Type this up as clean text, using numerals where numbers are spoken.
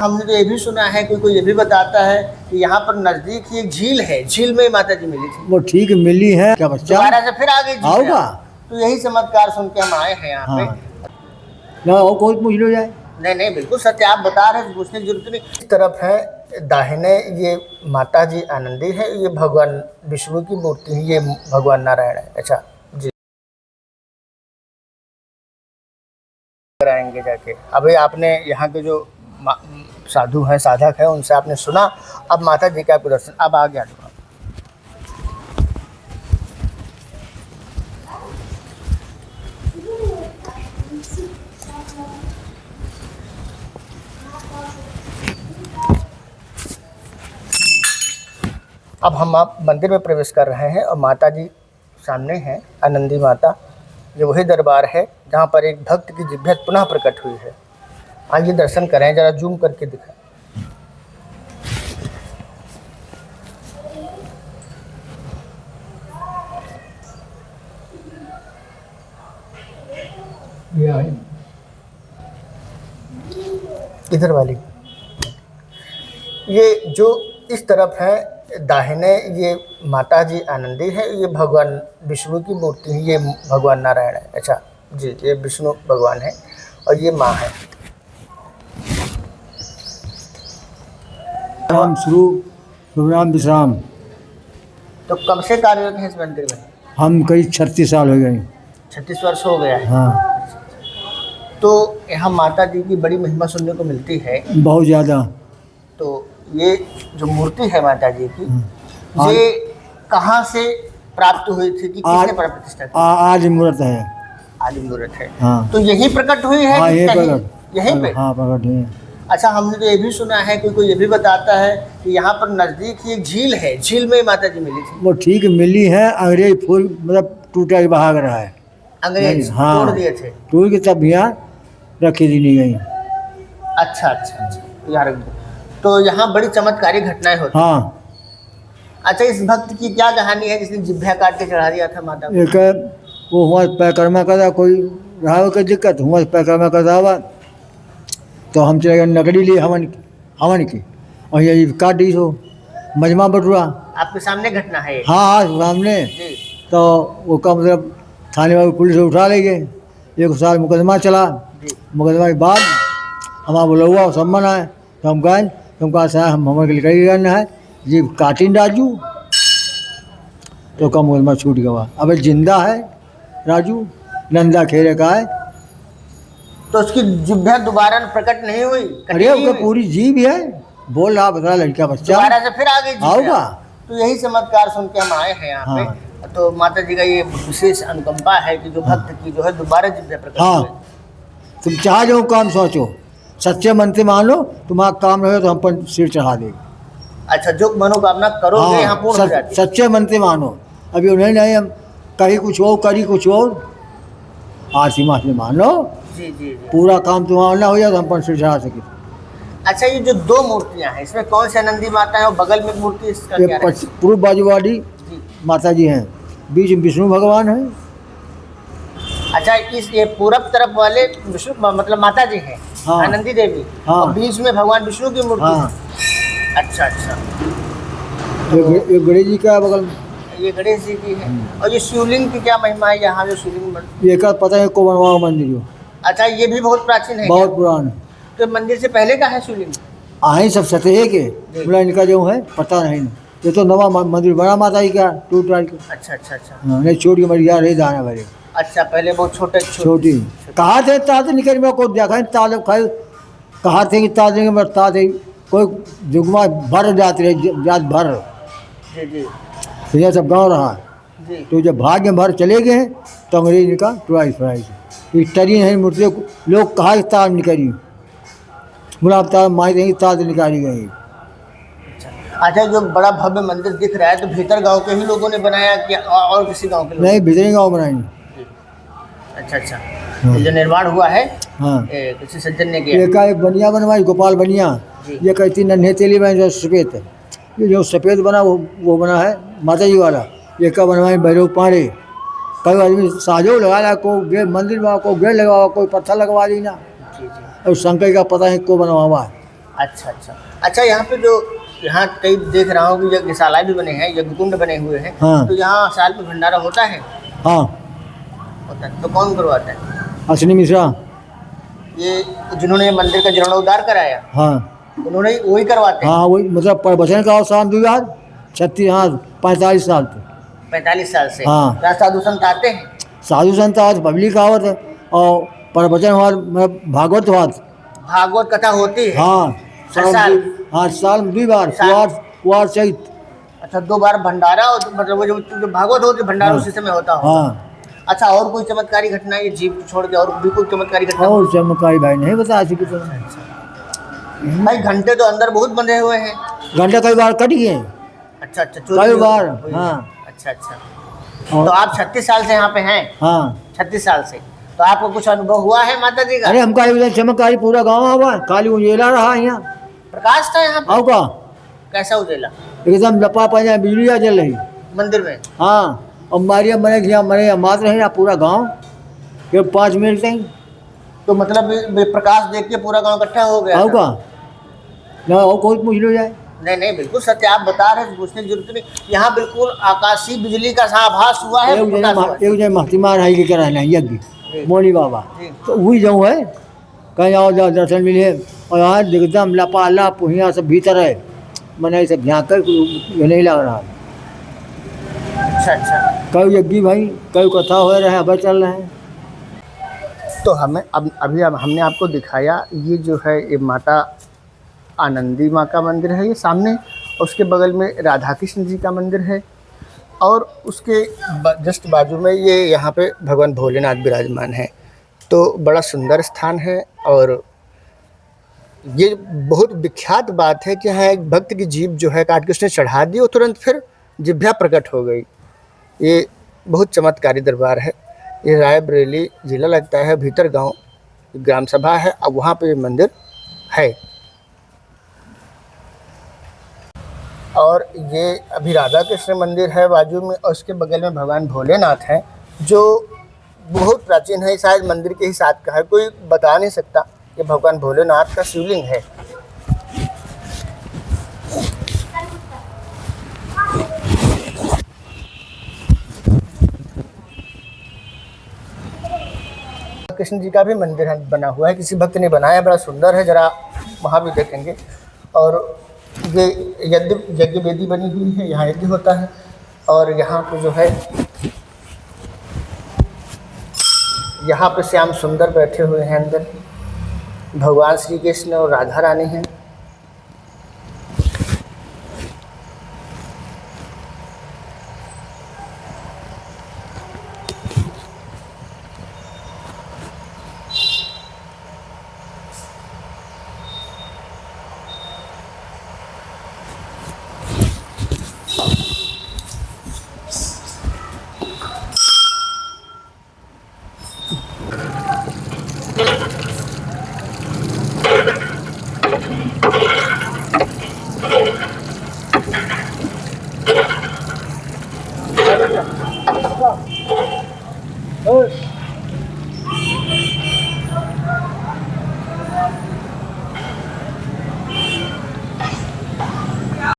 हमने तो ये भी सुना है, कोई ये भी बताता है कि यहाँ पर नजदीक ही एक झील है, झील में माता जी मिली थी। वो ठीक मिली है क्या बच्चा? दोबारा से फिर आ गई झील में। आओगा तो यही चमत्कार सुन के हम आए हैं यहाँ हाँ। पे। ना और कोई पूछ लो जाए। नहीं नहीं, बिल्कुल सत्य आप बता रहे हैं, पूछने की जरूरत नहीं। इस तरफ है दाहिने ये माता जी आनंदी है, ये भगवान विष्णु की मूर्ति है, ये भगवान नारायण है। अच्छा जी, कराएंगे जाके। अभी आपने यहाँ के जो साधु हैं, साधक हैं, उनसे आपने सुना, अब माता जी का आपको दर्शन, अब आ गया। अब हम आप मंदिर में प्रवेश कर रहे हैं और माता जी सामने हैं, आनंदी माता। ये वही दरबार है जहाँ पर एक भक्त की जिभ्या पुनः प्रकट हुई है। आइए दर्शन करें, जरा जूम करके दिखाएं। इधर वाली, ये जो इस तरफ है दाहिने ये माता जी आनंदी है, ये भगवान विष्णु की मूर्ति है, ये भगवान नारायण है। अच्छा जी, ये विष्णु भगवान है और ये माँ है। राम शुभ राम विश्राम। तो कब से कार्यरत है इस मंदिर में? हम कई 36 साल हो गए। 36 वर्ष हो गया है। हाँ, तो यहाँ माता जी की बड़ी महिमा सुनने को मिलती है, बहुत ज़्यादा। तो ये जो मूर्ति है माता जी की, ये कहाँ से प्राप्त हुई थी कि किसने प्रतिष्ठा की? आज मुहूर्त है। आदि मूर्त है। हाँ। तो यही प्रकट हुई है? हाँ, कि यही कहीं? प्रकट। यहीं पे? हाँ, प्रकट है। अच्छा, हमने तो ये भी सुना है, कोई ये भी बताता है कि यहाँ पर नजदीक ही एक झील है, झील में माता जी मिली थी। वो ठीक मिली है, अंग्रेज फूल मतलब टूटा के भाग रहा है। अंग्रेज हाँ, तोड़ दिए थे। टूट के तब यहाँ रखी दी नहीं गई। अच्छा अच्छा अच्छा, यार तो यहाँ बड़ी चमत्कारी घटनाएं होती। हाँ। अच्छा, इस भक्त की क्या कहानी है जिसने जिभ्या काट के चढ़ा दिया था माता को? एक वो हुआ पैकर्मा करता, कोई रहा कोई दिक्कत हुआ पैकर्मा करता हुआ, तो हम चले गए नकली लिए हवन की और ये काट दी सो मजमा बटुआ। आपके सामने घटना है? हाँ हाँ, सामने। जी। तो वो का मतलब थाने वाले पुलिस उठा ले गए, 1 साल मुकदमा चला। मुकदमा के बाद हमारा बोला हुआ सम्मान आए, तो हम गए, तुम कहा साहब हम हमारे लिए कहीं करना है जी, काटिन राजू। तो का मुकदमा छूट गया। अब जिंदा है राजू, नंदा खेरे का है। तो उसकी जिभ्या दोबारा प्रकट नहीं हुई? अरे उसका पूरी जीभ है, बोल रहा बता लड़का बच्चा। दोबारा से फिर आ गई जिभ्या। आओगा। तो यही चमत्कार सुन के हम आए हैं यहाँ हाँ। पे। तो माता जी का ये विशेष अनुकंपा है कि जो भक्त की जो है दोबारा जिभ्या प्रकट हाँ, हुई। तुम चाह जो काम सोचो, सच्चे मन से मान लो, तुम्हारा काम रहे तो हम पर सिर चढ़ा देंगे। अच्छा, जो मनोकामना करोगे यहाँ पूर्ण हो जाती है। सच्चे मन से मानो। अभी उन्हें नहीं हम कहीं कुछ हो करी कुछ और, आसिमा से मान लो, जी जी जी। पूरा काम तुम्हारा ना हो जाए तो हम पर सिर चढ़ा सके। अच्छा, ये जो 2 मूर्तियाँ हैं, इसमें कौन सी आनंदी माता है और बगल में मूर्ति इसका क्या है? पूर्व बाजू वाली जी। माता जी हैं, बीच में विष्णु भगवान हैं। अच्छा, इस ये पूरब तरफ वाले विष्णु मतलब माता जी हैं। हाँ। आनंदी देवी। हाँ। और बीच में भगवान विष्णु की मूर्ति हाँ। है। अच्छा अच्छा। ये गणेश जी का बगल में, ये गणेश जी की है। और ये शिवलिंग की क्या महिमा है यहाँ जो शिवलिंग ये का पता है को बनवा मंदिर जो। अच्छा, ये भी बहुत प्राचीन है? बहुत पुराना। तो मंदिर से पहले का है शिवलिंग? आए सब सतह के, बोला इनका जो है पता नहीं। ये तो नवा मंदिर बड़ा माता जी का टूट टाट के। अच्छा अच्छा अच्छा। नहीं, छोट के मर गया रही दाना भरे। अच्छा, पहले बहुत छोटी। कहा थे ताज निकल में को देखा ताज खाई, कहा थे कि ताज नहीं मरता थे, कोई जुगमा भर जाते रहे, जात भर। जी जी तो यह सब गाँव रहा। जी। तो जब भाग्य भर चले गए तो अंग्रेज का टुराई फुराई से टरी नहीं मूर्ति, लोग कहा कि ताज निकली, बोला ताज माई नहीं ताज निकाली गई। अच्छा, जो बड़ा भव्य मंदिर दिख रहा है तो भीतर गांव के ही लोगों ने बनाया कि और किसी गांव के लोग? नहीं, भीतरी गाँव बनाएंगे। अच्छा अच्छा। ये जो निर्माण हुआ है, हाँ, किसी सज्जन ने किया? एक एक बनिया बनवाई, गोपाल बनिया। ये कहती नन्हे तेली बने जो सफ़ेद, ये जो सफ़ेद बना वो बना है माता जी वाला। एक का बनवाई भैरव पाड़े, कई आदमी साजो लगा ला, को गेट मंदिर में को गेट लगवा, कोई पत्थर लगवा दी ना। जी जी। और शंकर का पता है को बनवा। अच्छा अच्छा। अच्छा, यहाँ पे जो यहाँ कई देख रहा हूँ कि यज्ञशालाएं भी बने हैं, यज्ञकुंड बने हुए हैं। हाँ। तो यहाँ साल में भंडारा होता है? हाँ। होता है। तो कौन करवाता है? अश्विनी मिश्रा। ये जिन्होंने ये मंदिर का जीर्णोद्धार कराया, हाँ। उन्होंने वही करवाते हैं? हाँ वही मतलब प्रवचन का शाम 36 हाँ 45 साल से। 45 साल से? हाँ। क्या साधु संत आते हैं? साधु संत आज पब्लिक आवत है और प्रवचन हुआ मतलब भागवत हुआ। भागवत कथा होती है? हाँ हर साल? हाँ साल में 2 बार साल? कुआर चैत। अच्छा, 2 बार भंडारा, और मतलब वो जो भागवत होती है भंडारा हाँ। उसी समय होता होगा। हाँ। अच्छा, और कोई चमत्कारी घटना ये जीव छोड़ के और भी कोई चमत्कारी घटना? और चमत्कारी भाई नहीं बता सके तो। भाई घंटे तो अंदर बहुत बंधे हुए हैं। घंटा कई बार कट गए। अच्छा अच्छा, कई बार। हुई। हाँ। अच्छा अच्छा। तो आप 36 साल से यहाँ पे हैं? हाँ। 36 साल से। तो आपको कुछ अनुभव हुआ है माता जी का? अरे हमका एक चमत्कारी पूरा गाँव हुआ खाली उजेला रहा यहाँ। प्रकाश था यहाँ पे? आओ का कैसा उजेला? एकदम लपा पाया बिजली जल रही। मंदिर में? हाँ। और मारिया मरे मात्र है ना पूरा गाँव ये 5 मिनट तक। तो मतलब ये प्रकाश देख के पूरा गांव इकट्ठा हो गया आओ था? का ना और कोई पूछ लो जाए। नहीं नहीं, बिल्कुल सत्य आप बता रहे हैं, पूछने की जरूरत नहीं। यहाँ बिल्कुल आकाशीय बिजली का सा आभास हुआ है। प्रकाश हुआ है। एक जन महतिमा रही के कराना यज्ञ जी। मोनी बाबा जी। तो वही जाऊँ है कहीं आओ जाओ दर्शन मिले और यहाँ एकदम लपा लप यहाँ सब भीतर है मैंने सब झाँक कर नहीं लग रहा। अच्छा अच्छा। कई यज्ञ भाई कई कथा हो रहे हैं अब चल रहे हैं। तो हमें अब हमने आपको दिखाया ये जो है ये माता आनंदी माँ का मंदिर है ये सामने, और उसके बगल में राधा कृष्ण जी का मंदिर है, और उसके जस्ट बाजू में ये यहाँ पे भगवान भोलेनाथ विराजमान है। तो बड़ा सुंदर स्थान है, और ये बहुत विख्यात बात है कि यहाँ एक भक्त की जीभ जो है काट के उसने चढ़ा दी और तुरंत फिर जिभ्या प्रकट हो गई। ये बहुत चमत्कारी दरबार है। ये रायबरेली ज़िला लगता है, भीतर गांव ग्राम सभा है, अब वहाँ पे ये मंदिर है। और ये अभी राधा कृष्ण मंदिर है बाजू में, और उसके बगल में भगवान भोलेनाथ हैं जो बहुत प्राचीन है, शायद मंदिर के ही साथ का है, कोई बता नहीं सकता। ये भगवान भोलेनाथ का शिवलिंग है। कृष्ण जी का भी मंदिर बना हुआ है, किसी भक्त ने बनाया, बड़ा सुंदर है, जरा वहाँ भी देखेंगे। और ये यज्ञ वेदी बनी हुई है, यहाँ यज्ञ होता है। और यहाँ पे जो है यहाँ पे श्याम सुंदर बैठे हुए हैं, अंदर भगवान श्री कृष्ण और राधा रानी हैं।